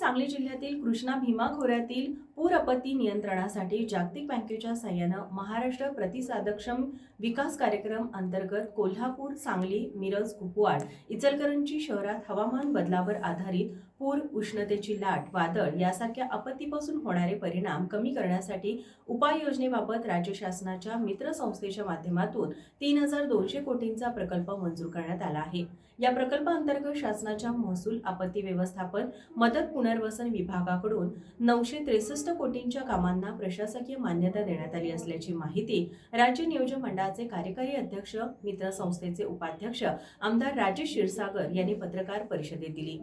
सांगली जिल्ह्यातील कृष्णा भीमा खोऱ्यातील पूर आपत्ती नियंत्रणासाठी जागतिक बँकेच्या सहाय्याने महाराष्ट्र प्रतिसादक्षम विकास कार्यक्रम अंतर्गत कोल्हापूर, सांगली, मिरज, कुपवाड, इचलकरंजी शहरात हवामान बदलावर आधारित पूर, उष्णतेची लाट, वादळ यासारख्या आपत्तीपासून होणारे परिणाम कमी करण्यासाठी उपाययोजनेबाबत राज्य शासनाच्या मित्र संस्थेच्या माध्यमातून 3200 कोटींचा प्रकल्प मंजूर करण्यात आला आहे। या प्रकल्पाअंतर्गत शासनाच्या महसूल, आपत्ती व्यवस्थापन, मदत पुनर्वसन विभागाकडून 963 कोटींच्या कामांना प्रशासकीय मान्यता देण्यात आली असल्याची माहिती राज्य नियोजन मंडळाचे कार्यकारी अध्यक्ष, मित्र संस्थेचे उपाध्यक्ष आमदार राजेश क्षीरसागर यांनी पत्रकार परिषदेत दिली।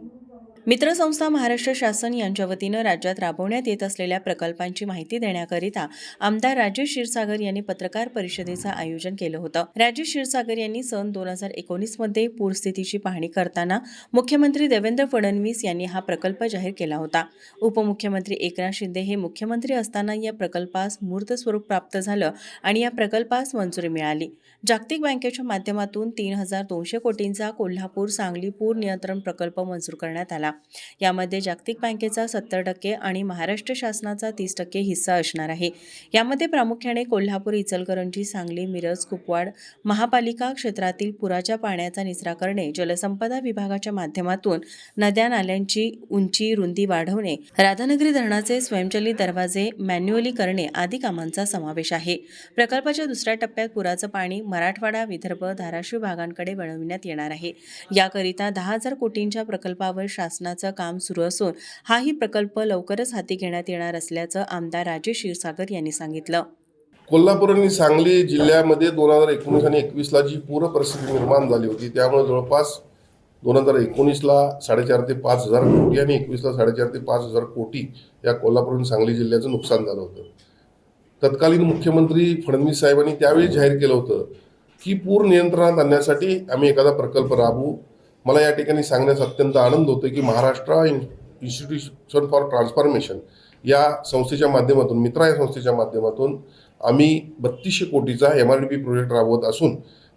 मित्र संस्था महाराष्ट्र शासन यांच्या वतीने राज्यात राबवण्यात येत असलेल्या प्रकल्पांची माहिती देण्याकरिता आमदार राजेश क्षीरसागर यांनी पत्रकार परिषदेचं आयोजन केलं होतं। राजेश क्षीरसागर यांनी सन 2019 मध्ये पूरस्थितीची पाहणी करताना मुख्यमंत्री देवेंद्र फडणवीस यांनी हा प्रकल्प जाहीर केला होता। उपमुख्यमंत्री एकनाथ शिंदे हे मुख्यमंत्री असताना या प्रकल्पास मूर्त स्वरूप प्राप्त झालं आणि या प्रकल्पास मंजुरी मिळाली। जागतिक बँकेच्या माध्यमातून 3200 कोटींचा कोल्हापूर, सांगली पूर नियंत्रण प्रकल्प मंजूर करण्यात आला। यामध्ये जागतिक बँकेचा 70% आणि महाराष्ट्र शासनाचा 30% हिस्सा असणार आहे। यामध्ये प्रामुख्याने कोल्हापूर, इचलकरंजी, सांगली, मिरज, कुपवाड महापालिका क्षेत्रातील पुराच्या पाण्याचा निचरा करणे, जलसंपदा विभागाच्या माध्यमातून नद्या नाल्यांची उंची रुंदी वाढवणे, राधानगरी धरणाचे स्वयंचलित दरवाजे मॅन्युअली करणे आदी कामांचा समावेश आहे। प्रकल्पाच्या दुसऱ्या टप्प्यात पुराचं पाणी मराठवाडा, विदर्भ, धाराशिव भागांकडे वळविण्यात येणार आहे। याकरिता 10,000 कोटींच्या प्रकल्पावर शासनाचं काम सुरू असून हाही प्रकल्प लवकरच हाती घेण्यात येणार असल्याचं आमदार राजेश क्षीरसागर यांनी सांगितलं। कोल्हापूर आणि सांगली जिल्ह्यामध्ये 2019 आणि 21ला जी पूर परिस्थिती निर्माण झाली होती, त्यामुळे जवळपास 2019ला 4,500 ते 5,000 कोटी आणि 21ला 4,500 ते 5,000 कोटी या कोल्हापूर आणि सांगली जिल्ह्याचं नुकसान झालं होतं। तत्कालीन मुख्यमंत्री फडणवीस साहेबांनी त्यावेळी जाहीर केलं होतं की पूर नियंत्रणात आणण्यासाठी आम्ही एखादा प्रकल्प राबवू। मला या ठिकाणी सांगण्यास अत्यंत आनंद होतो की महाराष्ट्र इन्स्टिट्यूशन फॉर ट्रान्सफॉर्मेशन या संस्थेच्या माध्यमातून, मित्रा या संस्थेच्या माध्यमातून आम्ही 3200 कोटीचा MRDP प्रोजेक्ट राबवत असून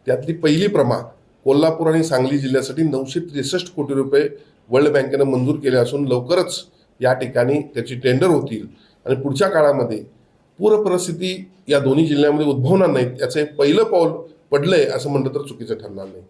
त्यातली पहिली प्रमा कोल्हापूर आणि सांगली जिल्ह्यासाठी 963 कोटी रुपये वर्ल्ड बँकेनं मंजूर केले असून लवकरच या ठिकाणी त्याची टेंडर होतील आणि पुढच्या काळामध्ये पूर परिस्थिती या दोन्ही जिल्ह्यामध्ये उद्भवणार नाहीत याचं एक पहिलं पाऊल पडलंय असं म्हटलं तर चुकीचं ठरणार नाही।